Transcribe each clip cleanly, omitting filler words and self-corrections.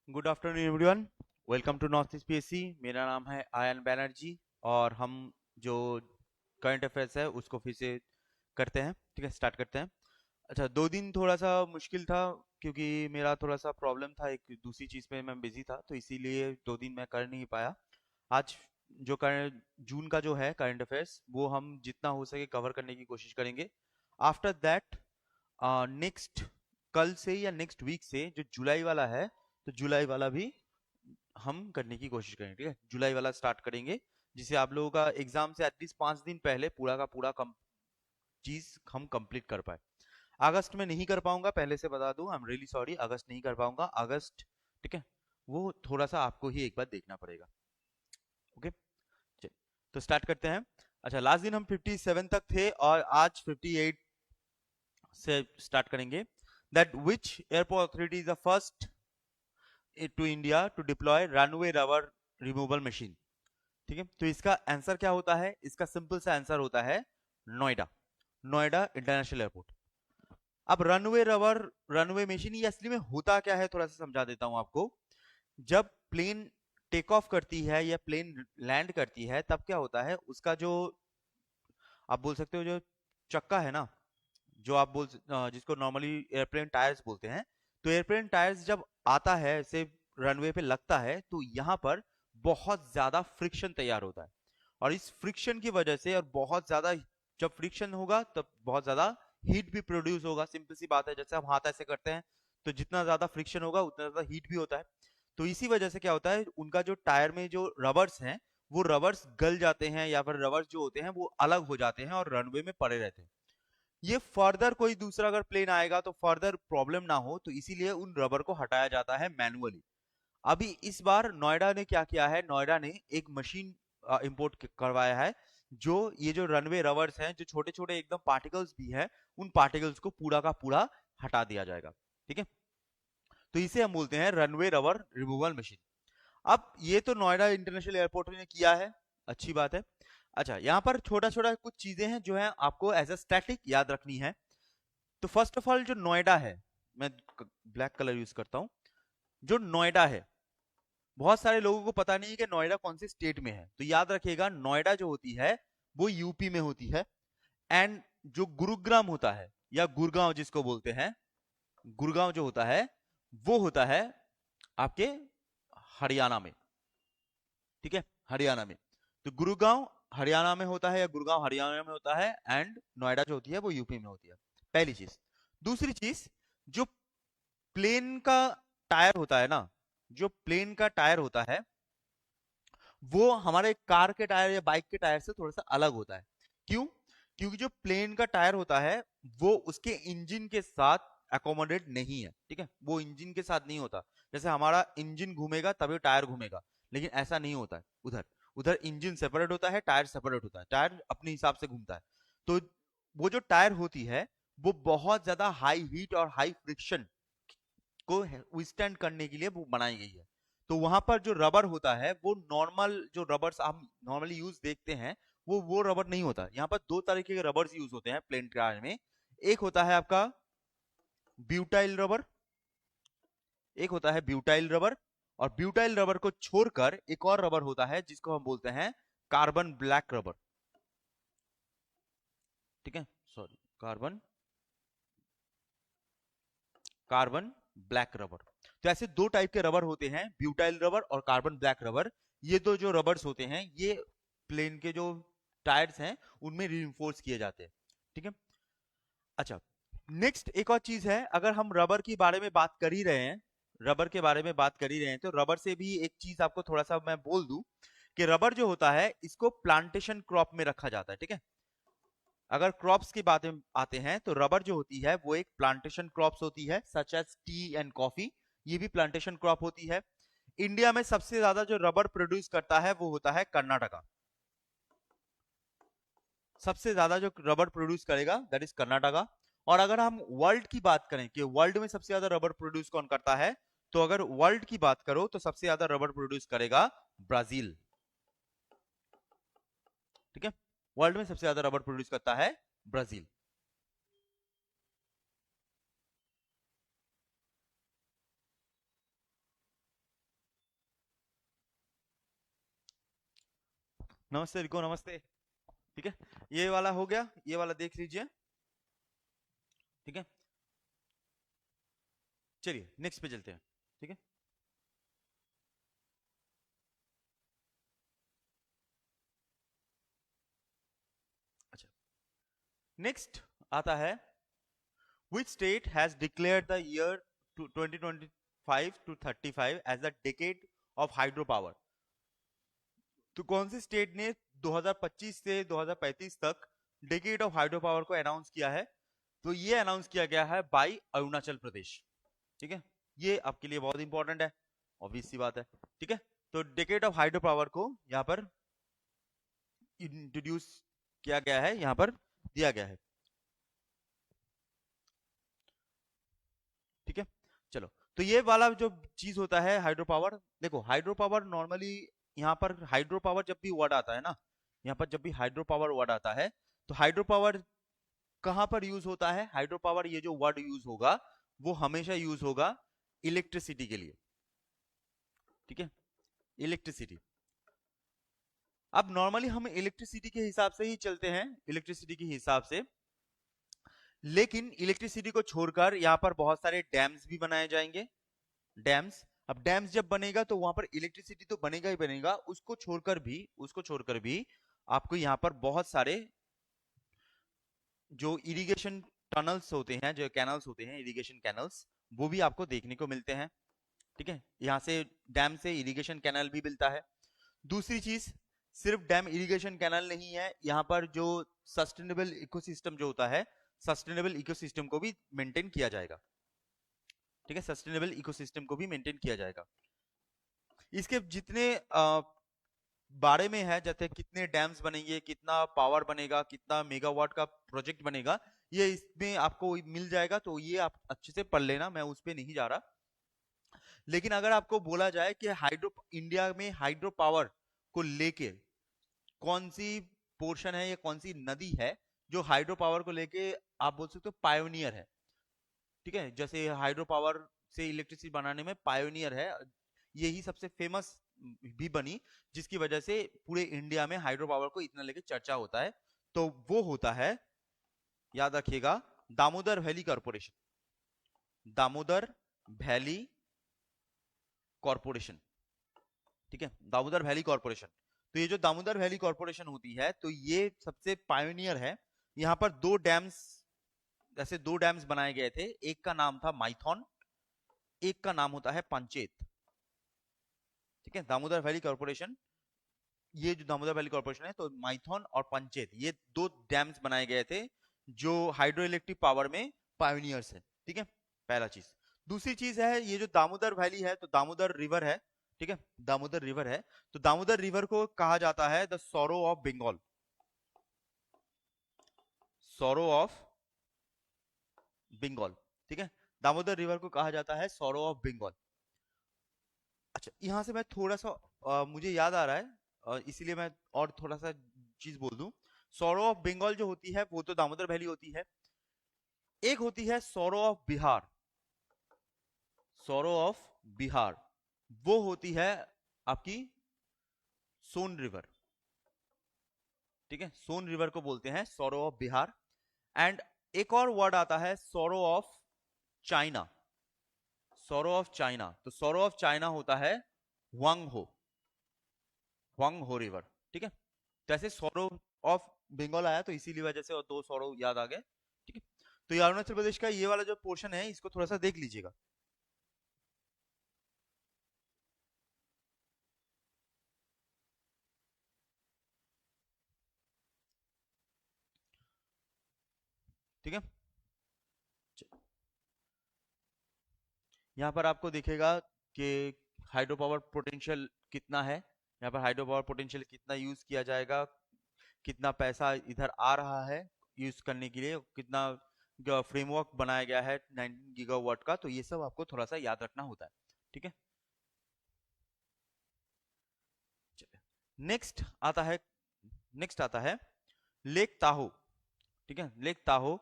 Good afternoon everyone. Welcome to north east PSC. मेरा नाम है आयन बैनर्जी और हम जो करंट अफेयर्स है उसको फिर से करते हैं। ठीक है, स्टार्ट करते हैं। अच्छा, 2 दिन थोड़ा सा मुश्किल था क्योंकि मेरा थोड़ा सा प्रॉब्लम था, एक दूसरी चीज़ में मैं बिजी था, तो इसीलिए 2 दिन मैं कर नहीं पाया। आज जो करंट जून का जो है करंट अफेयर्स वो हम जितना हो सके कवर करने की कोशिश करेंगे। आफ्टर दैट नेक्स्ट कल से या नेक्स्ट वीक से जो जुलाई वाला है, तो जुलाई वाला भी हम करने की कोशिश करेंगे। ठीक है, जुलाई वाला स्टार्ट करेंगे जिसे आप लोगों का एग्जाम से एटलीस्ट 5 दिन पहले पूरा का पूरा चीज हम कंप्लीट कर पाए। अगस्त में नहीं कर पाऊंगा, पहले से बता दूं, आई एम रियली सॉरी, अगस्त नहीं कर पाऊंगा। अगस्त, ठीक है, वो थोड़ा सा आपको ही एक बार देखना पड़ेगा। ओके, चलिए तो स्टार्ट करते हैं। अच्छा, लास्ट दिन हम 57 तक थे और आज 58 से स्टार्ट करेंगे। That which airport authority is the first to India to deploy runway rubber removal machine. ठीक है, तो इसका आंसर क्या होता है? इसका सिंपल सा आंसर होता है नोएडा। Noida international airport. अब रनवे रबर रनवे मशीन ये असली में होता क्या है, थोड़ा सा समझा देता हूं आपको। जब प्लेन टेक ऑफ करती है या प्लेन लैंड करती है तब क्या होता है, उसका जो आप बोल सकते हो जो चक्का है ना, जो आप जिसको नॉर्मली एयरप्लेन टायर्स बोलते हैं, तो एयरप्लेन टायर्स जब आता है से रनवे पे लगता है तो यहाँ पर बहुत ज्यादा फ्रिक्शन तैयार होता है। और इस फ्रिक्शन की वजह से, और बहुत ज्यादा जब फ्रिक्शन होगा तब बहुत ज्यादा हीट भी प्रोड्यूस होगा। सिंपल सी बात है, जैसे हम हाथ ऐसे करते हैं तो जितना ज्यादा फ्रिक्शन होगा उतना ज्यादा हीट भी होता है। तो इसी वजह से क्या होता है, उनका जो टायर में जो रबर्स हैं वो रबर्स गल जाते हैं या फिर रबर्स जो होते हैं वो अलग हो जाते हैं और रनवे में पड़े रहते हैं। ये फर्दर कोई दूसरा अगर प्लेन आएगा तो फर्दर प्रॉब्लम ना हो, तो इसीलिए उन रबर को हटाया जाता है मैनुअली। अभी इस बार नोएडा ने क्या किया है, नोएडा ने एक मशीन इंपोर्ट करवाया है जो ये जो रनवे रबर्स हैं, जो छोटे छोटे एकदम पार्टिकल्स भी है, उन पार्टिकल्स को पूरा का पूरा हटा दिया जाएगा। ठीक है, तो इसे हम बोलते हैं रनवे रबर रिमूवल मशीन। अब ये तो नोएडा इंटरनेशनल एयरपोर्ट ने किया है, अच्छी बात है। अच्छा, यहाँ पर छोटा छोटा कुछ चीजें हैं जो है आपको एज अ स्टैटिक याद रखनी है। तो फर्स्ट ऑफ ऑल जो नोएडा है, मैं ब्लैक कलर यूज करता हूं। जो नोएडा है, बहुत सारे लोगों को पता नहीं है कि नोएडा कौन से स्टेट में है, तो याद रखिएगा नोएडा जो होती है वो यूपी में होती है। एंड जो गुरुग्राम होता है या गुड़गांव जिसको बोलते हैं, गुड़गांव जो होता है वो होता है आपके हरियाणा में। ठीक है, हरियाणा में। तो गुरुगांव हरियाणा में होता है या गुड़गांव हरियाणा में होता है, एंड नोएडा जो होती है वो यूपी में होती है। पहली चीज। दूसरी चीज, जो प्लेन का टायर होता है ना, जो प्लेन का टायर होता है वो हमारे कार के टायर या बाइक के टायर से थोड़ा सा अलग होता है। क्यों? क्योंकि जो प्लेन का टायर होता है वो उसके इंजन के साथ अकोमोडेट नहीं है। ठीक है, वो इंजन के साथ नहीं होता। जैसे हमारा इंजन घूमेगा तभी टायर घूमेगा, लेकिन ऐसा नहीं होता है उधर। उधर इंजन सेपरेट होता है, टायर सेपरेट होता है, टायर अपने हिसाब से घूमता है। तो वो जो टायर होती है वो बहुत ज्यादा हाई हीट और हाई फ्रिक्शन को विस्टैंड करने के लिए वो बनाई गई है। तो वहां पर जो रबर होता है वो नॉर्मल जो रबर्स हम नॉर्मली यूज देखते हैं वो रबर नहीं होता। यहाँ पर दो तरीके के रबर्स यूज होते हैं प्लेन टायर में। एक होता है आपका ब्यूटाइल रबर, एक होता है ब्यूटाइल रबर। और ब्यूटाइल रबर को छोड़कर एक और रबर होता है जिसको हम बोलते हैं कार्बन ब्लैक रबर। ठीक है, sorry, carbon carbon black rubber. तो ऐसे दो टाइप के रबर होते हैं, ब्यूटाइल रबर और कार्बन ब्लैक रबर। ये दो जो रबर्स होते हैं ये प्लेन के जो टायर्स हैं उनमें रीइंफोर्स किए जाते हैं। ठीक है, अच्छा, नेक्स्ट एक और चीज है, अगर हम रबर के बारे में बात कर ही रहे हैं, रबर के बारे में बात कर ही रहे हैं, तो रबर से भी एक चीज आपको थोड़ा सा मैं बोल दूं कि रबर जो होता है इसको प्लांटेशन क्रॉप में रखा जाता है। ठीक है, अगर क्रॉप्स की बातें आते हैं तो रबर जो होती है वो एक प्लांटेशन क्रॉप्स होती है, such as tea and coffee. ये भी प्लांटेशन क्रॉप होती है। इंडिया में सबसे ज्यादा जो रबर प्रोड्यूस करता है वो होता है कर्नाटका। सबसे ज्यादा जो रबर प्रोड्यूस करेगा दैट इज कर्नाटका। और अगर हम वर्ल्ड की बात करें कि वर्ल्ड में सबसे ज्यादा रबर प्रोड्यूस कौन करता है, तो अगर वर्ल्ड की बात करो तो सबसे ज्यादा रबर प्रोड्यूस करेगा ब्राजील। ठीक है, वर्ल्ड में सबसे ज्यादा रबर प्रोड्यूस करता है ब्राजील। नमस्ते रिको, नमस्ते। ठीक है, ये वाला हो गया, ये वाला देख लीजिए। ठीक है, चलिए नेक्स्ट पे चलते हैं। ठीक है, अच्छा, नेक्स्ट आता है, which state has declared the year 2025 to 35 as the decade of hydropower? तो कौन सी स्टेट ने 2025 से 2035 तक डेकेड ऑफ हाइड्रो पावर को अनाउंस किया है? तो ये अनाउंस किया गया है बाई अरुणाचल प्रदेश। ठीक है, ये आपके लिए बहुत इंपॉर्टेंट है, ऑब्वियस सी बात है। ठीक है, तो डेकेड ऑफ हाइड्रो पावर को यहाँ पर इंट्रोड्यूस किया गया है, यहाँ पर दिया गया है। ठीक है, चलो, तो ये वाला जो चीज होता है हाइड्रो पावर, देखो हाइड्रो पावर नॉर्मली, यहाँ पर हाइड्रो पावर जब भी वर्ड आता है ना, यहाँ पर जब भी हाइड्रो पावर वर्ड आता है, तो हाइड्रो पावर कहाँ पर यूज होता है? हाइड्रो पावर ये जो वर्ड यूज होगा वो हमेशा यूज होगा इलेक्ट्रिसिटी के लिए। ठीक है, इलेक्ट्रिसिटी। अब नॉर्मली हम इलेक्ट्रिसिटी के हिसाब से ही चलते हैं, इलेक्ट्रिसिटी के हिसाब से, लेकिन इलेक्ट्रिसिटी को छोड़कर यहाँ पर बहुत सारे डैम्स भी बनाए जाएंगे। डैम्स, अब डैम्स जब बनेगा तो वहां पर इलेक्ट्रिसिटी तो बनेगा ही बनेगा, उसको छोड़कर भी आपको यहाँ पर बहुत सारे जो इरिगेशन टनल्स होते हैं, जो कैनल्स होते हैं, इरिगेशन कैनल्स, वो भी आपको देखने को मिलते हैं। ठीक है, यहाँ से डैम से इरिगेशन कैनल भी मिलता है। दूसरी चीज, सिर्फ डैम इरिगेशन कैनल नहीं है, यहाँ पर जो सस्टेनेबल इकोसिस्टम जो होता है, सस्टेनेबल इकोसिस्टम को भी मेंटेन किया जाएगा। ठीक है, सस्टेनेबल इकोसिस्टम को भी मेंटेन किया जाएगा। इसके जितने बारे में है, जैसे कितने डैम्स बनेंगे, कितना पावर बनेगा, कितना मेगावाट का प्रोजेक्ट बनेगा, ये इसमें आपको मिल जाएगा, तो ये आप अच्छे से पढ़ लेना, मैं उस पर नहीं जा रहा। लेकिन अगर आपको बोला जाए कि हाइड्रो इंडिया में हाइड्रो पावर को लेके कौन सी पोर्शन है या कौन सी नदी है जो हाइड्रो पावर को लेके आप बोल सकते हो पायोनियर है। ठीक है, जैसे हाइड्रो पावर से इलेक्ट्रिसिटी बनाने में पायोनियर है, यही सबसे फेमस भी बनी, जिसकी वजह से पूरे इंडिया में हाइड्रो पावर को इतना लेके चर्चा होता है, तो वो होता है, याद रखिएगा, Damodar valley corporation. Damodar valley corporation. ठीक है, दामोदर वैली कॉरपोरेशन। तो ये जो दामोदर वैली कॉरपोरेशन होती है, तो ये सबसे पायोनियर है। यहाँ पर दो डैम्स, ऐसे दो डैम्स बनाए गए थे, एक का नाम था माइथॉन, एक का नाम होता है पंचेत। ठीक है, दामोदर वैली कॉरपोरेशन, ये जो दामोदर वैली कॉरपोरेशन है, तो माइथॉन और पंचेत, ये दो डैम्स बनाए गए थे जो हाइड्रो इलेक्ट्रिक पावर में पायोनियर्स है। ठीक है, पहला चीज। दूसरी चीज है, ये जो दामोदर वैली है, तो दामोदर रिवर है। ठीक है, दामोदर रिवर है, तो दामोदर रिवर को कहा जाता है the sorrow of Bengal. Sorrow of Bengal. ठीक है, दामोदर रिवर को कहा जाता है सॉरो ऑफ बंगाल। अच्छा, यहाँ से मैं थोड़ा सा मुझे याद आ रहा है, इसीलिए मैं और थोड़ा सा चीज बोल दूं। सौरो ऑफ बंगाल जो होती है वो तो दामोदर वैली होती है, एक होती है sorrow of Bihar. Sorrow of Bihar वो होती है आपकी सोन रिवर। ठीक है, सोन रिवर को बोलते हैं सौरो ऑफ बिहार। एंड एक और वर्ड आता है sorrow of China. Sorrow of China, तो सौरो ऑफ चाइना होता है वांग हो, वांग हो रिवर। ठीक है, जैसे सौरो ऑफ बंगाल आया तो इसीलिए वजह से और दो सौरो याद आ गए। ठीक है, तो ये अरुणाचल प्रदेश का ये वाला जो पोर्शन है, इसको थोड़ा सा देख लीजिएगा। ठीक है, यहाँ पर आपको दिखेगा कि हाइड्रो पावर पोटेंशियल कितना है, यहाँ पर हाइड्रो पावर पोटेंशियल कितना यूज किया जाएगा, कितना पैसा इधर आ रहा है यूज करने के लिए, कितना फ्रेमवर्क बनाया गया है 19 गीगावाट का, तो ये सब आपको थोड़ा सा याद रखना होता है। ठीक है, नेक्स्ट आता है, नेक्स्ट आता है लेक ताहो। ठीक है, Lake Tahoe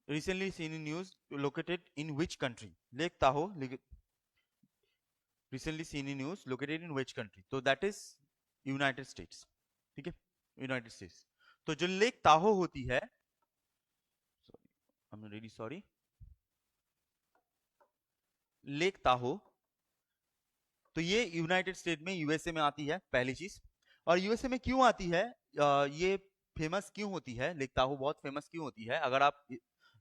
recently seen in news, located in which country? Lake Tahoe recently seen in news, located in which country? तो that is यूनाइटेड स्टेट्स। ठीक है, यूनाइटेड स्टेट्स। तो जो लेक ताहो होती है, I am really sorry, Lake Tahoe, तो ये United state में, यूएसए में आती है, पहली चीज। और यूएसए में क्यों आती है, ये फेमस क्यों होती है, लेक ताहो बहुत फेमस क्यों होती है? अगर आप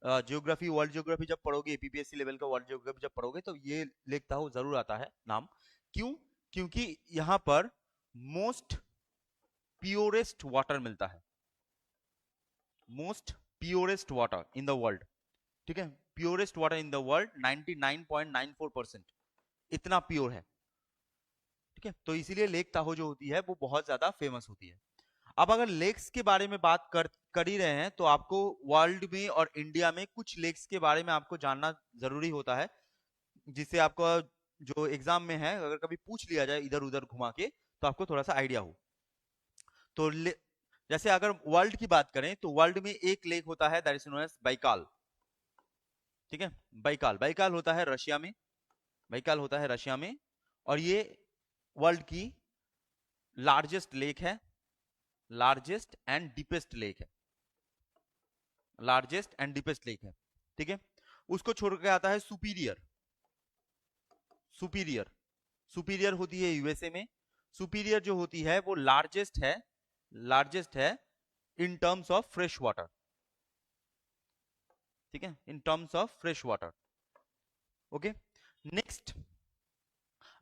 जियोग्राफी, वर्ल्ड जियोग्राफी जब पढ़ोगे, एपीपीएससी लेवल का वर्ल्ड जियोग्राफी जब पढ़ोगे, तो ये लेक ताहो जरूर आता है नाम। क्यों? क्योंकि यहाँ पर मोस्ट प्योरेस्ट वाटर मिलता है, most purest water in the world. ठीक है, purest water in the world 99.94%, इतना प्योर है। ठीक है, तो इसीलिए लेक ताहो जो होती है वो बहुत ज्यादा फेमस होती है। अब अगर लेक्स के बारे में बात कर ही रहे हैं, तो आपको वर्ल्ड में और इंडिया में कुछ लेक्स के बारे में आपको जानना जरूरी होता है, जिससे आपको जो एग्जाम में है, अगर कभी पूछ लिया जाए इधर उधर घुमा के, तो आपको थोड़ा सा आइडिया हो। तो जैसे अगर वर्ल्ड की बात करें, तो वर्ल्ड में एक लेक होता है, that is known as Baikal. ठीक है, बाइकाल, बाइकाल होता है रशिया में, बाइकाल होता है रशिया में, और ये वर्ल्ड की लार्जेस्ट लेक है, लार्जेस्ट एंड डीपेस्ट लेक है, लार्जेस्ट एंड डीपेस्ट लेक है। ठीक है, उसको छोड़ के आता है सुपीरियर, सुपीरियर, सुपीरियर होती है यूएसए में। सुपीरियर जो होती है वो लार्जेस्ट है, लार्जेस्ट है in terms of fresh water. ठीक है, in terms of fresh water. Okay, next,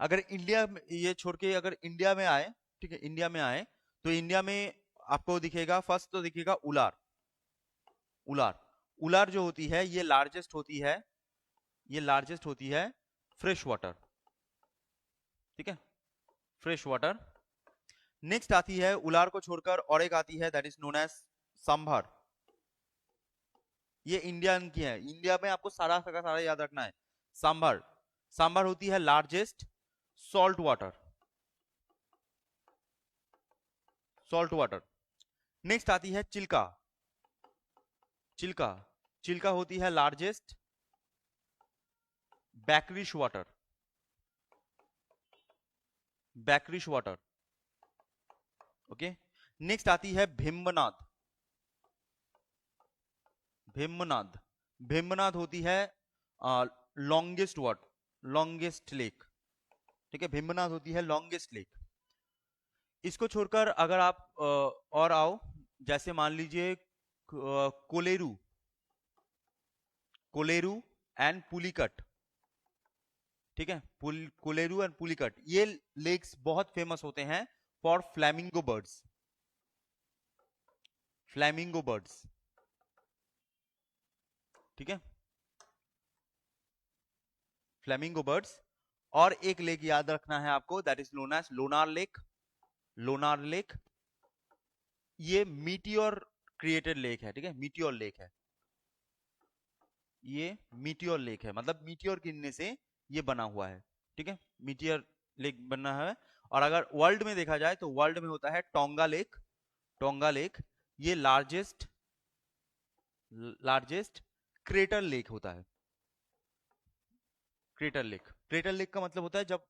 अगर इंडिया ये छोड़ के अगर इंडिया में आए, ठीक है, इंडिया में आए, तो इंडिया में आपको दिखेगा, फर्स्ट तो दिखेगा उलार, उलार, उलार जो होती है ये लार्जेस्ट होती है, ये लार्जेस्ट होती है फ्रेश वाटर। ठीक है, फ्रेश वाटर। नेक्स्ट आती है उलार को छोड़कर और एक आती है, that is known as Sambhar. ये इंडियन की है, इंडिया में आपको सारा का सारा याद रखना है। सांभर, सांभर होती है largest salt water, salt water. Next आती है चिल्का, चिल्का, चिल्का होती है largest brackish water, brackish water. Okay, next आती है भिम्बनाद, भिम्बनाद, भिम्बनाद होती है लॉन्गेस्ट वाट, लॉन्गेस्ट लेक। ठीक है, भिम्बनाद होती है लॉन्गेस्ट लेक। इसको छोड़कर अगर आप और आओ, जैसे मान लीजिए कोलेरू, कोलेरू एंड पुलिकट। ठीक है, कोलेरू एंड पुलिकट, ये लेक्स बहुत फेमस होते हैं for flamingo birds, flamingo birds. ठीक है, फ्लैमिंगो बर्ड्स। और एक लेक याद रखना है आपको, that is known as Lonar lake, Lonar lake. ये मीटियोर क्रिएटेड लेक है। ठीक है, मीटियोर लेक है, ये मीटियोर लेक है, मतलब मीटियोर गिरने से ये बना हुआ है। ठीक है, मीटियोर लेक बना है। और अगर वर्ल्ड में देखा जाए, तो वर्ल्ड में होता है टोंगा लेक, टोंगा लेक, ये लार्जेस्ट, लार्जेस्ट क्रेटर लेक होता है। क्रेटर लेक, क्रेटर लेक का मतलब होता है जब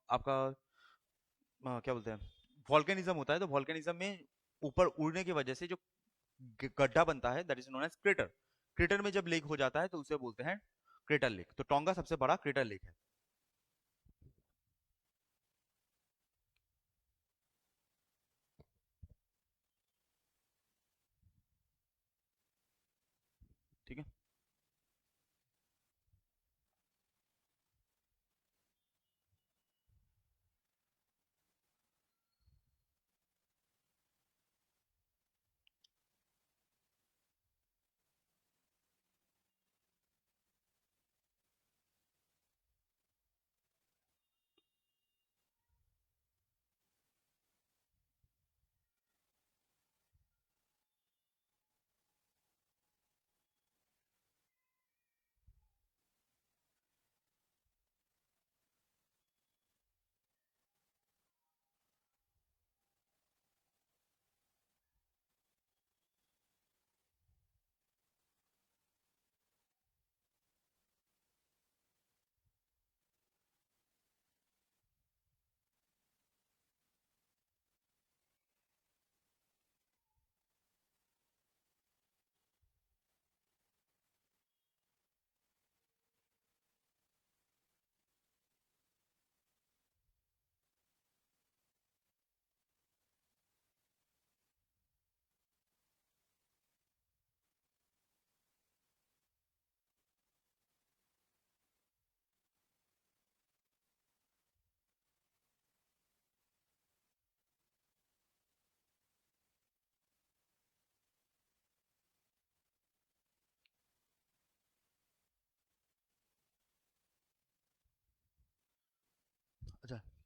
आपका क्या बोलते हैं, वॉल्केनिज्म होता है, तो वॉल्केनिज्म में ऊपर उड़ने की वजह से जो गड्ढा बनता है, that is known as crater. Crater में जब लेक हो जाता है तो उसे बोलते हैं क्रेटर लेक। तो टोंगा सबसे बड़ा क्रेटर लेक है। ठीक है,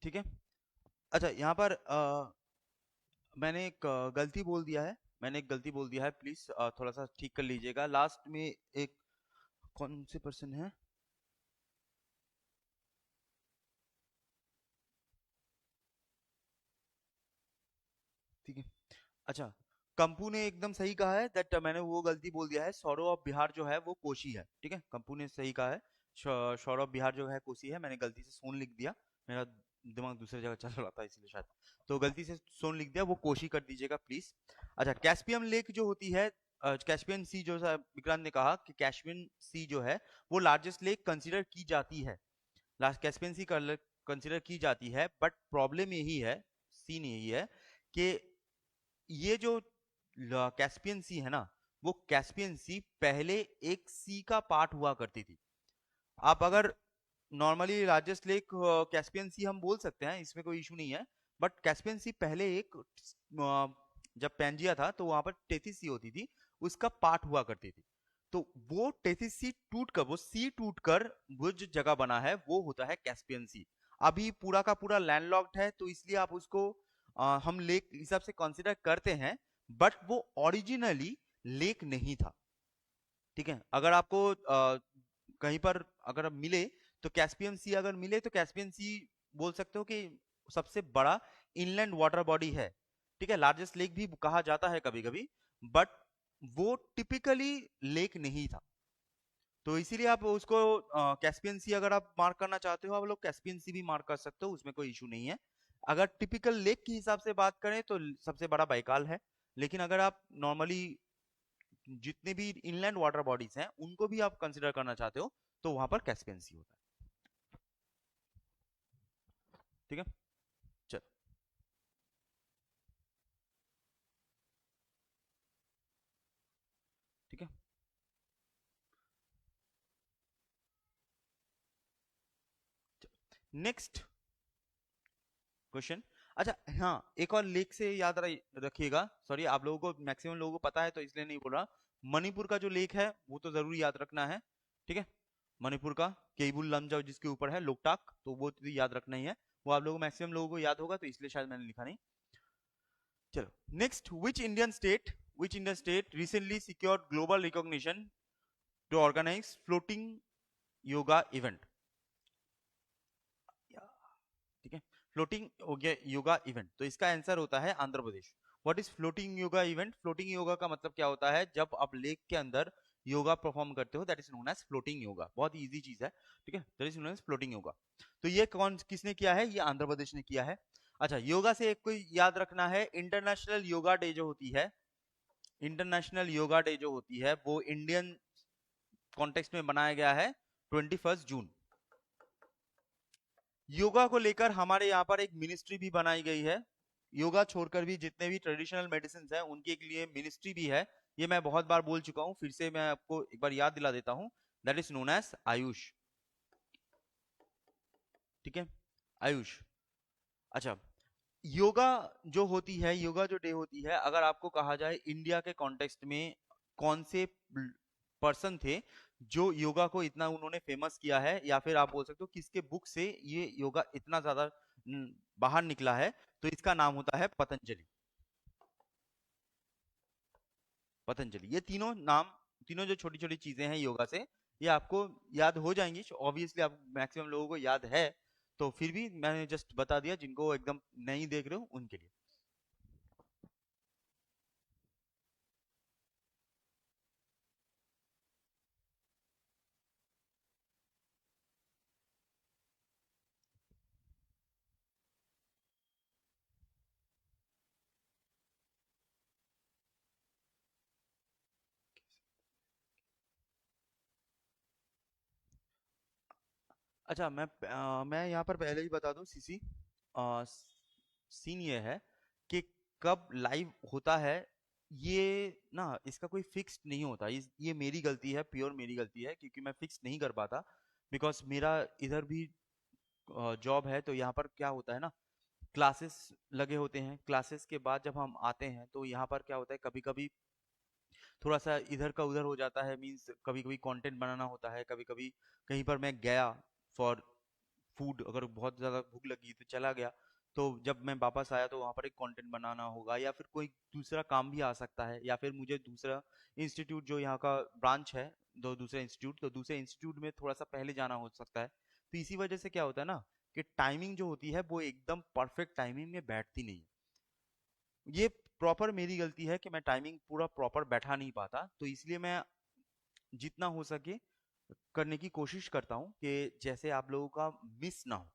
ठीक है। अच्छा, यहाँ पर मैंने एक गलती बोल दिया है। मैंने एक गलती बोल दिया है, प्लीज थोड़ा सा ठीक कर लीजिएगा। लास्ट में एक कौन से पर्सन है? ठीक है। अच्छा, कंपू ने एकदम सही कहा है दैट मैंने वो गलती बोल दिया है। सौरव ऑफ बिहार जो है वो कोशी है। ठीक है, कंपू ने सही कहा है। सौरव बिहार जो है कोशी है। मैंने गलती से सोन लिख दिया, मेरा दिमाग दूसरी जगह चल रहा था इसलिए शायद। तो गलती से सोन लिख दिया, वो कोशी कर दीजिएगा प्लीज। अच्छा, कैस्पियन लेक जो होती है, कैस्पियन सी जो विक्रांत ने कहा कि कैस्पियन सी जो है वो लार्जेस्ट लेक कंसिडर की जाती है। लास्ट कैस्पियन सी कंसिडर की जाती है, बट प्रॉब्लम यही है, सीन यही है कि ये जो कैस्पियन सी है ना, वो कैस्पियन सी पहले एक सी का पार्ट हुआ करती थी। आप अगर नॉर्मली लार्जेस्ट लेक कैस्पियन सी हम बोल सकते हैं, इसमें कोई इशू नहीं है। बट कैस्पियन सी पहले एक जब पैंजिया था तो वहां पर टेथिस सी होती थी, उसका पार्ट हुआ करती थी। तो वो टेथिस सी टूट कर, वो सी टूट कर वो जो जगह बना है वो होता है कैस्पियन सी। अभी पूरा का पूरा लैंडलॉक्ड है, तो इसलिए आप उसको हम लेक हिसाब से कंसिडर करते हैं, बट वो ओरिजिनली लेक नहीं था। ठीक है, अगर आपको कहीं पर अगर मिले तो कैस्पियन सी अगर मिले तो कैस्पियन सी बोल सकते हो कि सबसे बड़ा इनलैंड वाटर बॉडी है। ठीक है, लार्जेस्ट लेक भी कहा जाता है कभी कभी, बट वो टिपिकली लेक नहीं था। तो इसीलिए आप उसको कैस्पियन सी अगर आप मार्क करना चाहते हो, आप लोग कैस्पियन सी भी मार्क कर सकते हो, उसमें कोई इशू नहीं है। अगर टिपिकल लेक के हिसाब से बात करें तो सबसे बड़ा बाइकाल है। लेकिन अगर आप नॉर्मली जितने भी इनलैंड वाटर बॉडीज हैं उनको भी आप कंसिडर करना चाहते हो, तो वहां पर कैस्पियन सी होता है। ठीक है, चल। ठीक है, नेक्स्ट क्वेश्चन। अच्छा, हाँ, एक और लेक से याद रखिएगा। सॉरी, आप लोगों को मैक्सिमम लोगों को पता है तो इसलिए नहीं बोल रहा। मणिपुर का जो लेक है वो तो जरूर याद रखना है। ठीक है, मणिपुर का केबुल लमजाओ जिसके ऊपर है लोकटाक, तो वो तो याद रखना ही है। वो आप लोगों मैक्सिमम लोगों को याद होगा, तो इसलिए शायद मैंने लिखा नहीं। चलो, next, which Indian state recently secured global recognition to organise floating yoga event? ठीक है, फ्लोटिंग हो गया योगा इवेंट, तो इसका आंसर होता है Andhra Pradesh. What is floating yoga event? Floating yoga का मतलब क्या होता है? जब आप लेक के अंदर योगा परफॉर्म करते हो, that is known as floating yoga. बहुत इजी चीज है। ठीक है, that is known as floating yoga. तो ये कौन किसने किया है? ये आंध्र प्रदेश ने किया है। अच्छा, योगा से एक कोई याद रखना है, इंटरनेशनल योगा डे जो होती है, इंटरनेशनल योगा डे जो होती है वो इंडियन कॉन्टेक्स्ट में बनाया गया है 21 जून। योगा को लेकर हमारे यहाँ पर एक मिनिस्ट्री भी बनाई गई है। योगा छोड़कर भी जितने भी ट्रेडिशनल मेडिसिन हैं उनके लिए मिनिस्ट्री भी है। ये मैं बहुत बार बोल चुका हूँ, फिर से मैं आपको एक बार याद दिला देता हूँ। That is known as Ayush. ठीक है, आयुष। अच्छा, योगा जो होती है, योगा जो डे होती है, अगर आपको कहा जाए इंडिया के कॉन्टेक्स्ट में कौन से पर्सन थे जो योगा को इतना उन्होंने फेमस किया है, या फिर आप बोल सकते हो किसके बुक से ये योगा इतना ज्यादा बाहर निकला है, तो इसका नाम होता है पतंजलि। पतंजलि, ये तीनों नाम, तीनों जो छोटी छोटी चीजें हैं योगा से, ये आपको याद हो जाएंगी ऑब्वियसली। आप मैक्सिमम लोगों को याद है, तो फिर भी मैंने जस्ट बता दिया, जिनको एकदम नहीं देख रहे हो उनके लिए। अच्छा, मैं यहाँ पर पहले ही बता दूं, सीसी सीन ये है कि कब लाइव होता है, ये ना इसका कोई फिक्स नहीं होता। ये मेरी गलती है, प्योर मेरी गलती है, क्योंकि मैं फिक्स नहीं कर पाता। बिकॉज मेरा इधर भी जॉब है, तो यहाँ पर क्या होता है ना, क्लासेस लगे होते हैं। क्लासेस के बाद जब हम आते हैं तो यहाँ पर क्या होता है, कभी कभी थोड़ा सा इधर का उधर हो जाता है। मीन्स कभी कभी कंटेंट बनाना होता है, कभी कभी कहीं पर मैं गया फॉर फूड, अगर बहुत ज़्यादा भूख लगी तो चला गया, तो जब मैं वापस आया तो वहाँ पर एक कंटेंट बनाना होगा, या फिर कोई दूसरा काम भी आ सकता है, या फिर मुझे दूसरा इंस्टीट्यूट जो यहाँ का ब्रांच है, दो दूसरे इंस्टीट्यूट, तो दूसरे इंस्टीट्यूट में थोड़ा सा पहले जाना हो सकता है। तो इसी वजह से क्या होता है ना कि टाइमिंग जो होती है वो एकदम परफेक्ट टाइमिंग में बैठती नहीं है। ये प्रॉपर मेरी गलती है कि मैं टाइमिंग पूरा प्रॉपर बैठा नहीं पाता, तो इसलिए मैं जितना हो सके करने की कोशिश करता हूँ कि जैसे आप लोगों का मिस ना हो।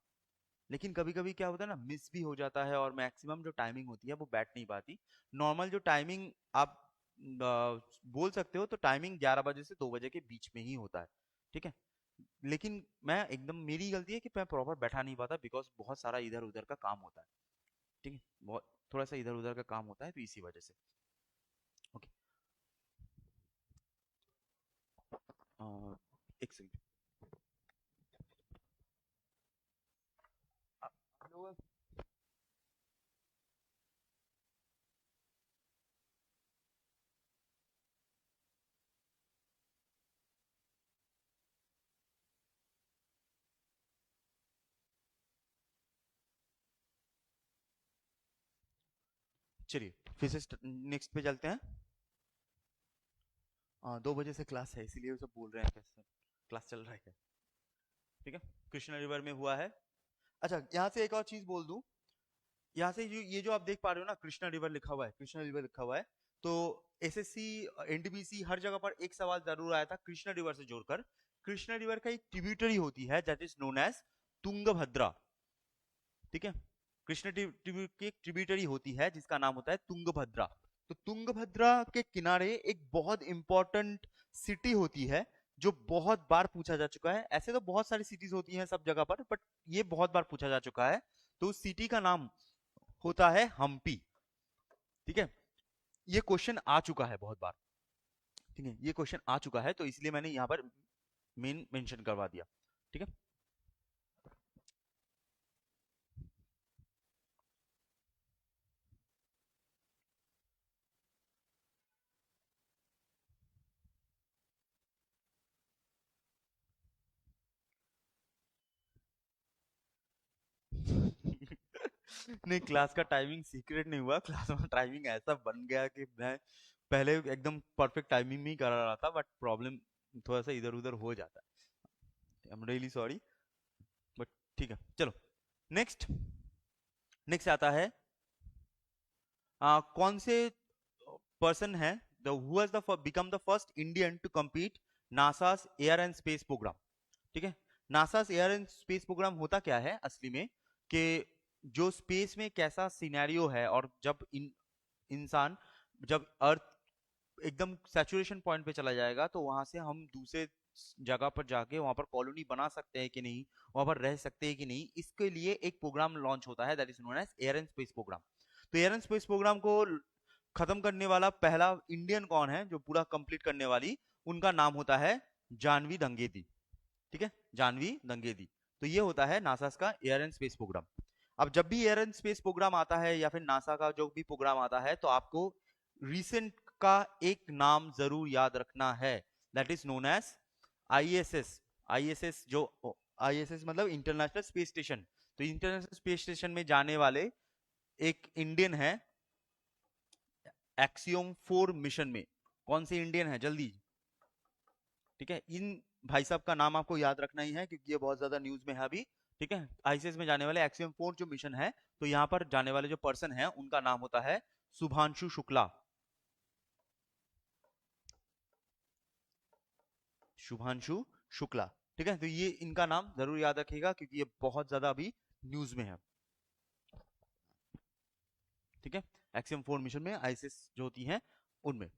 लेकिन कभी कभी क्या होता है ना, मिस भी हो जाता है और मैक्सिमम जो टाइमिंग होती है वो बैठ नहीं पाती। नॉर्मल जो टाइमिंग आप बोल सकते हो, तो टाइमिंग 11 बजे से 2 बजे के बीच में ही होता है, ठीक है। लेकिन मैं एकदम, मेरी गलती है कि मैं प्रॉपर बैठा नहीं पाता, बिकॉज बहुत सारा इधर उधर का काम होता है, ठीक है, बहुत थोड़ा सा इधर उधर का काम होता है, तो इसी वजह से। ओके, एक सेकंड। आप लोग, चलिए फिर से नेक्स्ट पे चलते हैं। 2 बजे से क्लास है, इसीलिए वो सब बोल रहे हैं कैसे क्लास चल रहा है क्या, ठीक है। कृष्णा रिवर में हुआ है। अच्छा, यहाँ से एक और चीज बोल दूं, यहाँ से ये जो आप देख पा रहे हो ना, कृष्णा रिवर लिखा हुआ है, कृष्णा रिवर लिखा हुआ है, तो एसएससी एनटीपीसी हर जगह पर एक सवाल जरूर आया था कृष्णा रिवर से जोड़कर। कृष्णा रिवर का एक ट्रिब्यूटरी होती है that is known as Tungabhadra, ठीक है। कृष्णा की एक ट्रिब्यूटरी होती है जिसका नाम होता है तुंगभद्रा। तो तुंगभद्रा के किनारे एक बहुत इंपॉर्टेंट सिटी होती है, जो बहुत बार पूछा जा चुका है। ऐसे तो बहुत सारी सिटीज होती हैं सब जगह पर, बट ये बहुत बार पूछा जा चुका है। तो उस सिटी का नाम होता है हम्पी, ठीक है। ये क्वेश्चन आ चुका है बहुत बार, ठीक है, ये क्वेश्चन आ चुका है, तो इसलिए मैंने यहाँ पर मेन मेंशन करवा दिया, ठीक है। नहीं, क्लास का टाइमिंग सीक्रेट नहीं हुआ, क्लास में टाइमिंग ऐसा बन गया कि मैं पहले एकदम परफेक्ट टाइमिंग में ही करा रहा था, बट प्रॉब्लम थोड़ा सा इधर उधर हो जाता है। I am really sorry, but ठीक है, चलो नेक्स्ट। नेक्स्ट आता है, कौन से पर्सन है the who has the become the first Indian to compete NASA's air and space programme, ठीक है। NASA's air and space programme होता क्या है असली में, कि जो स्पेस में कैसा सिनेरियो है, और जब इंसान, जब अर्थ एकदम सैचुरेशन पॉइंट पे चला जाएगा, तो वहां से हम दूसरे जगह पर जाके वहां पर कॉलोनी बना सकते हैं कि नहीं, वहां पर रह सकते हैं कि नहीं, इसके लिए एक प्रोग्राम लॉन्च होता है that is known as air and space programme. तो एयर एंड स्पेस प्रोग्राम को खत्म करने वाला पहला इंडियन कौन है, जो पूरा कंप्लीट करने वाली, उनका नाम होता है जानवी दंगेदी, ठीक है, जानवी दंगेदी। तो ये होता है नासा का एयर एंड स्पेस प्रोग्राम। अब जब भी एयर एंड स्पेस प्रोग्राम आता है, या फिर नासा का जो भी प्रोग्राम आता है, तो आपको रिसेंट का एक नाम जरूर याद रखना है, that is known as ISS. ISS जो, आईएसएस मतलब इंटरनेशनल स्पेस स्टेशन। तो इंटरनेशनल स्पेस स्टेशन में जाने वाले एक इंडियन है एक्सियोम 4 मिशन में। कौन से इंडियन है जल्दी, ठीक है। इन भाई साहब का नाम आपको याद रखना ही है, क्योंकि ये बहुत ज्यादा न्यूज में है अभी, ठीक है। आईसीएस में जाने वाले एक्सियम 4 जो मिशन है, तो यहाँ पर जाने वाले जो पर्सन है उनका नाम होता है शुभांशु शुक्ला। शुभांशु शुक्ला, ठीक है। तो ये इनका नाम जरूर याद रखिएगा, क्योंकि ये बहुत ज्यादा अभी न्यूज में है, ठीक है। एक्सियम 4 मिशन में आईसीएस जो होती है उनमें,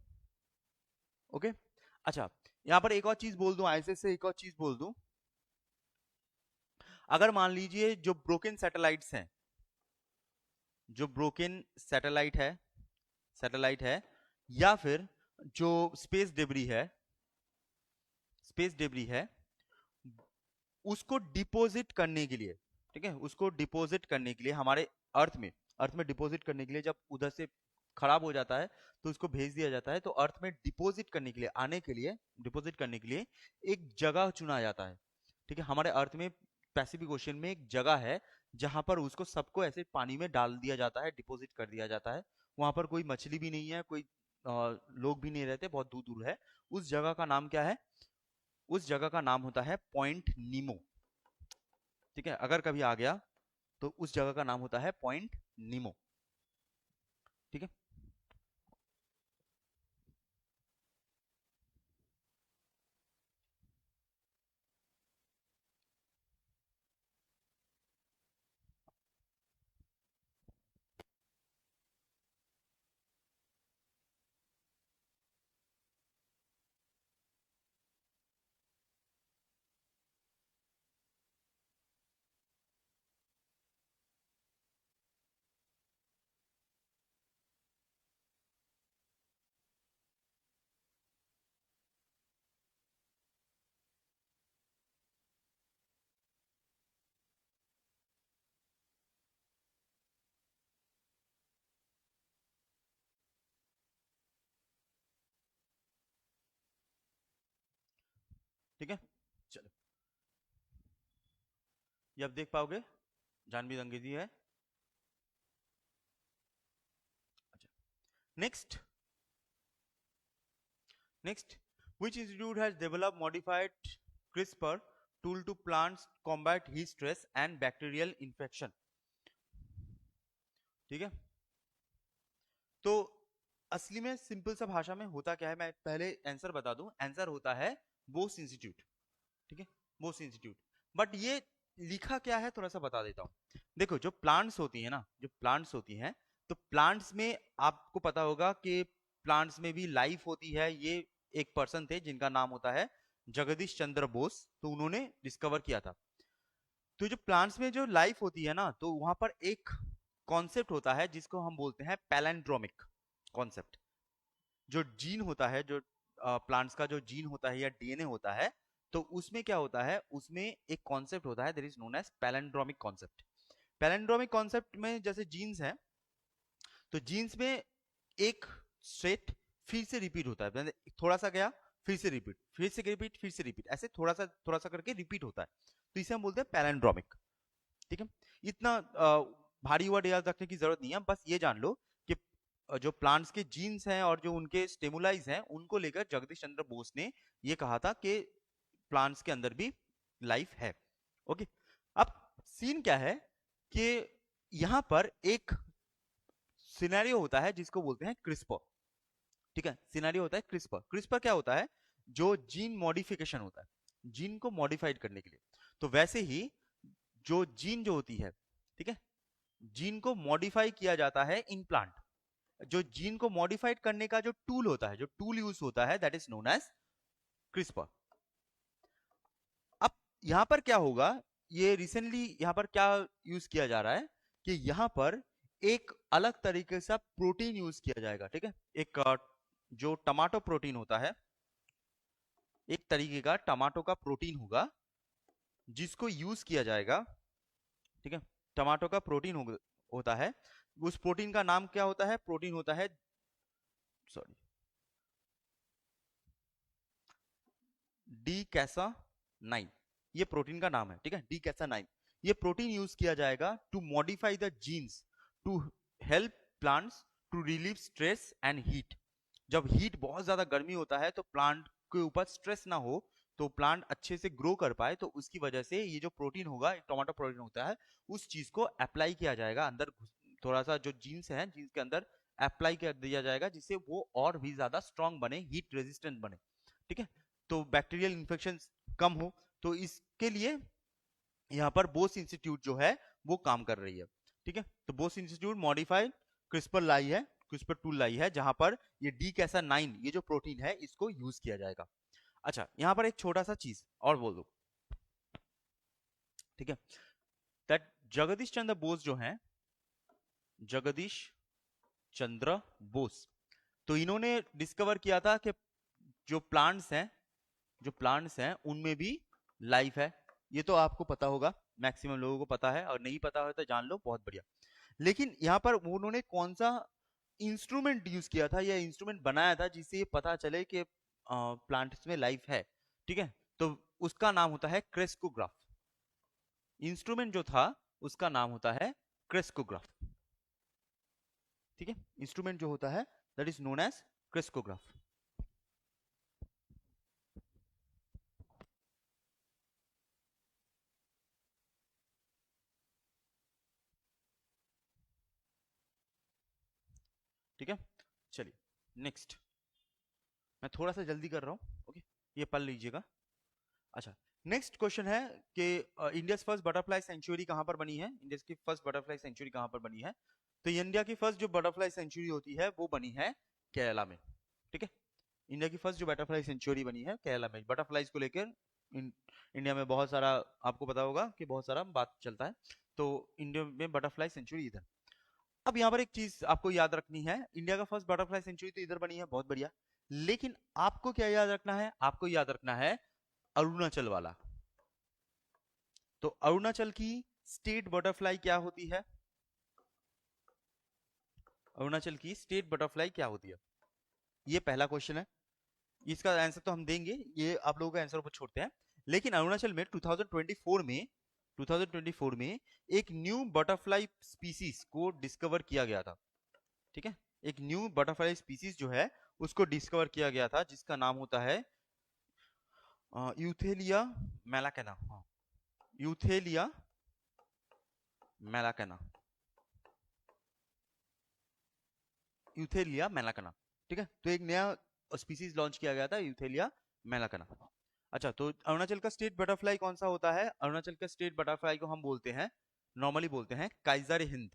ओके। अच्छा, यहाँ पर एक और चीज बोल दूं, आईसीएस से एक और चीज बोल दूं। अगर मान लीजिए जो ब्रोकन सैटेलाइट्स हैं, जो ब्रोकन सैटेलाइट है, या फिर जो स्पेस डेबरी है, उसको डिपॉजिट करने के लिए, ठीक है, उसको डिपॉजिट करने के लिए हमारे अर्थ में डिपॉजिट करने के लिए, जब उधर से खराब हो जाता है तो उसको भेज दिया जाता है, तो अर्थ में डिपॉजिट करने के लिए, आने के लिए, डिपॉजिट करने के लिए एक जगह चुना जाता है, ठीक है। हमारे अर्थ में पैसिफिक ओशियन में एक जगह है जहां पर उसको सबको ऐसे पानी में डाल दिया जाता है, डिपॉजिट कर दिया जाता है। वहां पर कोई मछली भी नहीं है, कोई लोग भी नहीं रहते, बहुत दूर दूर है। उस जगह का नाम क्या है? उस जगह का नाम होता है पॉइंट नीमो। ठीक है, अगर कभी आ गया तो उस जगह का नाम होता है पॉइंट नीमो। ठीक है। ठीक है, चलो ये अब देख पाओगे, जानवी अंग्रेजी है। अच्छा, next. Next, which institute has developed modified CRISPR tool to plants combat heat stress and bacterial infection? ठीक है, तो असली में सिंपल सा भाषा में होता क्या है, मैं पहले आंसर बता दूं। आंसर होता है बोस इंस्टीट्यूट। ठीक है, बोस इंस्टीट्यूट। बट ये लिखा क्या है थोड़ा सा बता देता हूँ। देखो, जो प्लांट्स होती है ना, जो प्लांट्स होती हैं, तो प्लांट्स में आपको पता होगा कि प्लांट्स में भी लाइफ होती है। ये एक पर्सन थे जिनका नाम होता है जगदीश चंद्र बोस, तो उन्होंने डिस्कवर किया था। तो जो प्लांट्स में जो लाइफ होती है ना, तो वहां पर एक कॉन्सेप्ट होता है जिसको हम बोलते हैं पैलेंड्रोमिक कॉन्सेप्ट। जो जीन होता है, जो प्लांट्स का जो जीन होता है या डीएनए होता है, तो उसमें क्या होता है, उसमें एक कॉन्सेप्ट होता है that is known as palindromic concept. Palindromic concept में जैसे जीन्स है, तो जीन्स में एक सेट फिर से रिपीट होता है, थोड़ा सा गया, फिर से रिपीट, फिर से रिपीट, फिर से रिपीट, ऐसे थोड़ा सा करके रिपीट होता है। तो इसे हम बोलते हैं पैलेंड्रोमिक। ठीक है, इतना भारी वर्ड याद रखने की जरूरत नहीं है, बस ये जान लो कि जो प्लांट्स के जीन्स हैं और जो उनके स्टेमुलाइज हैं, उनको लेकर जगदीश चंद्र बोस ने ये कहा था कि प्लांट्स के अंदर भी लाइफ है। ओके, अब सीन क्या है कि यहां पर एक सिनेरियो होता है जिसको बोलते हैं क्रिस्पर। ठीक है, सिनेरियो होता है क्रिस्पर। क्रिस्पर क्या होता है? जो जीन मॉडिफिकेशन होता है, जीन को मॉडिफाइड करने के लिए। तो वैसे ही जो जीन जो होती है, ठीक है, जीन को मॉडिफाई किया जाता है इन प्लांट। जो जीन को मॉडिफाइड करने का जो टूल होता है, जो टूल यूज होता है, that is known as CRISPR. अब यहां पर क्या होगा, ये रिसेंटली यहां पर क्या यूज किया जा रहा है कि यहां पर एक अलग तरीके से प्रोटीन यूज किया जाएगा। ठीक है, एक जो टमाटो प्रोटीन होता है, एक तरीके का टमाटो का प्रोटीन होगा जिसको यूज किया जाएगा। ठीक है, टमाटो का प्रोटीन होता है। उस प्रोटीन का नाम क्या होता है? प्रोटीन होता है, सॉरी, डी कैसा 9, ये प्रोटीन का नाम है। ठीक है, डी कैसा 9, ये प्रोटीन यूज किया जाएगा to modify the genes to help plants to relieve stress and heat. जब हीट बहुत ज्यादा गर्मी होता है तो प्लांट के ऊपर स्ट्रेस ना हो, तो प्लांट अच्छे से ग्रो कर पाए, तो उसकी वजह से ये जो प्रोटीन होगा, टोमेटो प्रोटीन होता है, उस चीज को अप्लाई किया जाएगा अंदर, थोड़ा सा जो जीन्स है, जीन्स के अंदर अप्लाई कर दिया जाएगा, जिससे वो और भी ज्यादा स्ट्रांग बने, हीट रेजिस्टेंट बने। ठीक है, तो बैक्टीरियल इन्फेक्शन कम हो, तो इसके लिए यहाँ पर बोस इंस्टीट्यूट जो है वो काम कर रही है। ठीक है, तो बोस इंस्टीट्यूट मॉडिफाइड क्रिस्पर लाई है, क्रिस्पर टूल लाई है, जहां पर ये डी कैसा 9, ये जो प्रोटीन है, इसको यूज किया जाएगा। अच्छा, यहाँ पर एक छोटा सा चीज और बोल दो। ठीक है, दैट जगदीश चंद्र बोस जो है, जगदीश चंद्र बोस, तो इन्होंने डिस्कवर किया था कि जो प्लांट्स हैं, जो प्लांट्स हैं उनमें भी लाइफ है। ये तो आपको पता होगा, मैक्सिमम लोगों को पता है, और नहीं पता हो तो जान लो, बहुत बढ़िया। लेकिन यहाँ पर उन्होंने कौन सा इंस्ट्रूमेंट यूज किया था या इंस्ट्रूमेंट बनाया था जिससे ये पता चले कि प्लांट्स में लाइफ है? ठीक है, तो उसका नाम होता है क्रेस्कोग्राफ। इंस्ट्रूमेंट जो था उसका नाम होता है क्रेस्कोग्राफ। ठीक है, इंस्ट्रूमेंट जो होता है that is known as crescograph. ठीक है, चलिए नेक्स्ट। मैं थोड़ा सा जल्दी कर रहा हूँ, ओके, ये पढ़ लीजिएगा। अच्छा, नेक्स्ट क्वेश्चन है कि इंडिया फर्स्ट बटरफ्लाई सेंचुरी कहाँ पर बनी है? इंडिया की फर्स्ट बटरफ्लाई सेंचुरी कहाँ पर बनी है? तो इंडिया की फर्स्ट जो बटरफ्लाई सेंचुरी होती है वो बनी है केरला में। ठीक है, इंडिया की फर्स्ट जो बटरफ्लाई सेंचुरी बनी है केरला में। बटरफ्लाईज को लेकर इंडिया में बहुत सारा, आपको पता होगा कि बहुत सारा बात चलता है, तो इंडिया में बटरफ्लाई सेंचुरी इधर। अब यहाँ पर एक चीज आपको याद रखनी है, इंडिया का फर्स्ट बटरफ्लाई सेंचुरी तो इधर बनी है, बहुत बढ़िया। लेकिन आपको क्या याद रखना है? आपको याद रखना है अरुणाचल वाला। तो अरुणाचल की स्टेट बटरफ्लाई क्या होती है? अरुणाचल की स्टेट बटरफ्लाई क्या होती है? ये पहला क्वेश्चन है, इसका आंसर तो हम देंगे, ये आप लोगों का आंसर ऊपर छोड़ते हैं। लेकिन अरुणाचल में 2024 में एक न्यू बटरफ्लाई स्पीसीज को डिस्कवर किया गया था। ठीक है, एक न्यू बटरफ्लाई स्पीसीज जो है उसको डिस्कवर किया गया था, जिसका नाम होता है यूथेलिया मेलाकेना। हाँ, यूथेलिया मेलाकेना, यूथेलिया मेलाकेना। ठीक है, तो एक नया स्पीसीज लॉन्च किया गया था, यूथेलिया मेलाकेना। अच्छा, तो अरुणाचल का स्टेट बटरफ्लाई कौन सा होता है? अरुणाचल का स्टेट बटरफ्लाई को हम बोलते हैं, नॉर्मली बोलते हैं काइजर हिंद।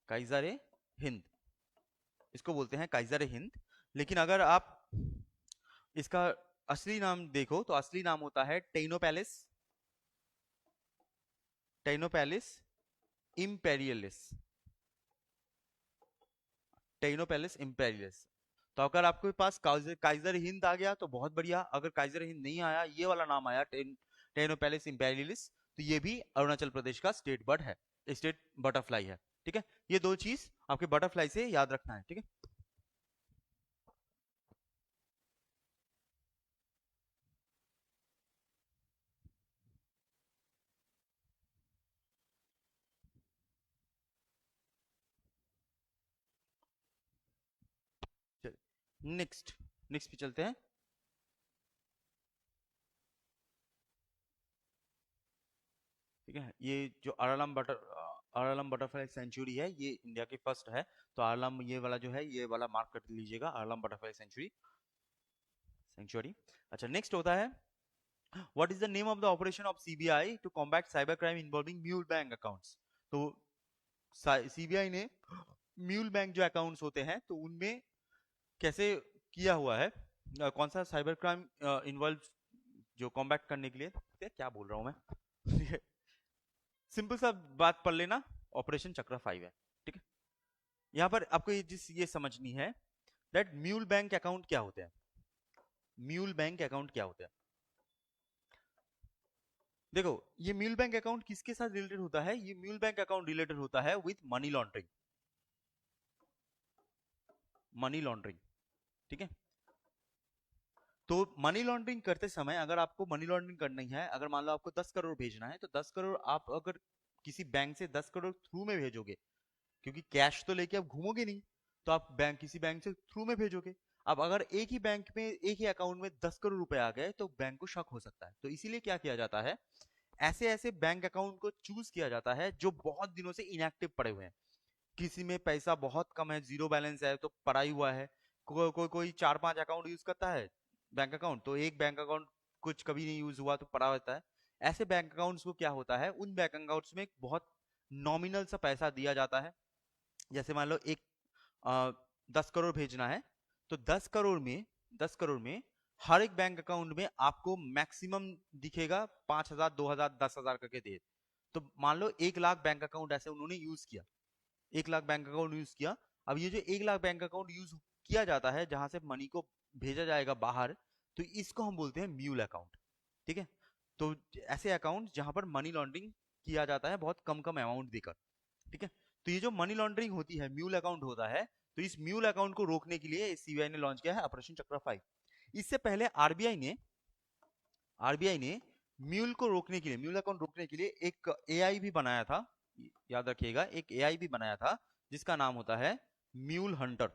काइजर हिंद, इसको बोलते हैं काइजर हिंद। लेकिन अगर आप इसका असली नाम देखो तो असली नाम होता है टेनोपैलिस, टेनोपैलिस इंपेरियलिस, टेनोपैलिस इंपेरियलिस। तो अगर आपके पास काइजर हिंद आ गया तो बहुत बढ़िया, अगर काइजर हिंद नहीं आया, ये वाला नाम आया टेनोपैलिस इंपेरियलिस, तो ये भी अरुणाचल प्रदेश का स्टेट बर्ड है, स्टेट बटरफ्लाई है। ठीक है, ये दो चीज आपके बटरफ्लाई से याद रखना है। ठीक है, नेक्स्ट, नेक्स्ट पे चलते हैं। ठीक है, ये जो अरालम बटरफ्लाई सेंचुरी है ये इंडिया की फर्स्ट है। तो अरालम ये वाला जो है, ये वाला मार्क कर लीजिएगा, अरालम बटरफ्लाई सेंचुरी, सेंचुरी। अच्छा, नेक्स्ट होता है what is the name of the operation of CBI to combat cyber crime involving mule bank accounts? तो सीबीआई ने म्यूल बैंक जो अकाउंट्स होते हैं तो उनमें कैसे किया हुआ है, कौन सा साइबर क्राइम इन्वॉल्व जो कॉम्बैट करने के लिए, क्या बोल रहा हूं मैं सिंपल सा बात पढ़ लेना, ऑपरेशन चक्र 5 है। ठीक है, यहाँ पर आपको ये समझनी है दैट म्यूल बैंक अकाउंट क्या होते हैं। म्यूल बैंक अकाउंट क्या होते हैं? देखो, ये म्यूल बैंक अकाउंट किसके साथ रिलेटेड होता है? ये म्यूल बैंक अकाउंट रिलेटेड होता है with money laundering, money laundering. ठीक है, तो मनी लॉन्ड्रिंग करते समय अगर आपको मनी लॉन्ड्रिंग करनी है, अगर मान लो आपको 10 करोड़ भेजना है, तो 10 करोड़ आप अगर किसी बैंक से 10 करोड़ थ्रू में भेजोगे, क्योंकि कैश तो लेके आप घूमोगे नहीं, तो आप बैंक किसी बैंक से थ्रू में भेजोगे। अब अगर एक ही बैंक में, एक ही अकाउंट में 10 करोड़ रुपए आ गए तो बैंक को शक हो सकता है। तो इसीलिए क्या किया जाता है, ऐसे ऐसे बैंक अकाउंट को चूज किया जाता है जो बहुत दिनों से इनएक्टिव पड़े हुए हैं। किसी में पैसा बहुत कम है, जीरो बैलेंस है तो पड़ा ही हुआ है। कोई 4-5 अकाउंट यूज करता है बैंक अकाउंट, तो एक बैंक अकाउंट कुछ कभी नहीं यूज हुआ तो पड़ा रहता है। ऐसे बैंक अकाउंट्स को क्या होता है, उन बैंक अकाउंट्स में बहुत नॉमिनल सा पैसा दिया जाता है। जैसे मान लो एक 10 करोड़ भेजना है, तो 10 करोड़ में हर एक बैंक अकाउंट में आपको मैक्सिमम दिखेगा 5,000, 2,000, 10,000 करके दे। तो मान लो 1 लाख बैंक अकाउंट ऐसे उन्होंने यूज किया, 1 लाख बैंक अकाउंट यूज किया। अब ये जो 1 लाख बैंक अकाउंट यूज किया जाता है जहां से मनी को भेजा जाएगा बाहर, तो इसको हम बोलते हैं म्यूल अकाउंट। ठीक है, तो ऐसे अकाउंट जहां पर मनी लॉन्ड्रिंग किया जाता है बहुत कम कम अमाउंट देकर। ठीक है, तो ये जो मनी लॉन्ड्रिंग होती है, म्यूल अकाउंट होता है, तो इस म्यूल अकाउंट को रोकने के लिए सीबीआई ने लॉन्च किया है ऑपरेशन चक्र 5। इससे पहले आरबीआई ने म्यूल को रोकने के लिए, म्यूल अकाउंट रोकने के लिए एक एआई भी बनाया था, याद रखिएगा, एक एआई भी बनाया था जिसका नाम होता है म्यूल हंटर।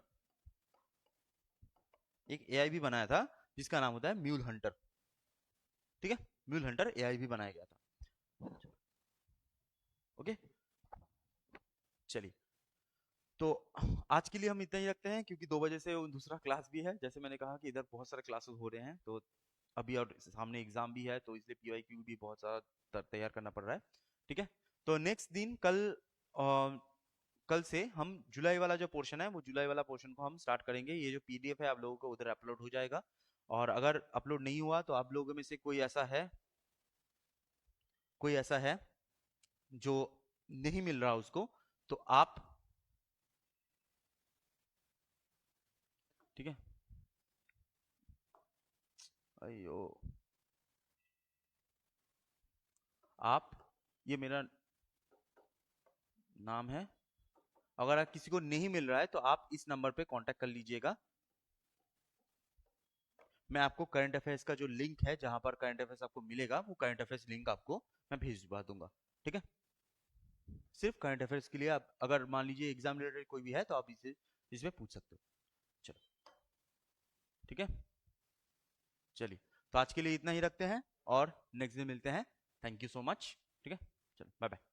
एक एआई भी बनाया था जिसका नाम होता है म्यूल हंटर, ठीक है। म्यूल हंटर एआई भी बनाया गया था। ओके, चलिए, तो आज के लिए हम इतना ही रखते हैं, क्योंकि 2 बजे से दूसरा क्लास भी है। जैसे मैंने कहा कि इधर बहुत सारे क्लासेस हो रहे हैं, तो अभी और सामने एग्जाम भी है, तो इसलिए पीवाईक्यू भी बहुत सारा तैयार करना पड़ रहा है, ठीक है। तो नेक्स्ट दिन कल से हम जुलाई वाला जो पोर्शन है, वो जुलाई वाला पोर्शन को हम स्टार्ट करेंगे। ये जो पीडीएफ है आप लोगों को उधर अपलोड हो जाएगा, और अगर अपलोड नहीं हुआ तो आप लोगों में से कोई ऐसा है जो नहीं मिल रहा उसको, तो आप, ठीक है, अयो, आप, ये मेरा नाम है, अगर आप किसी को नहीं मिल रहा है तो आप इस नंबर पे कांटेक्ट कर लीजिएगा। मैं आपको करंट अफेयर्स का जो लिंक है, जहां पर करंट अफेयर्स आपको मिलेगा, वो करंट अफेयर्स लिंक आपको मैं भेजवा दूंगा, ठीक है। सिर्फ करंट अफेयर्स के लिए, आप अगर मान लीजिए एग्जाम रिलेटेड कोई भी है तो आप इसे इसमें पूछ सकते हो। चलो, ठीक है, चलिए, तो आज के लिए इतना ही रखते हैं और नेक्स्ट दिन मिलते हैं। थैंक यू सो मच, ठीक है, चलो, बाय बाय।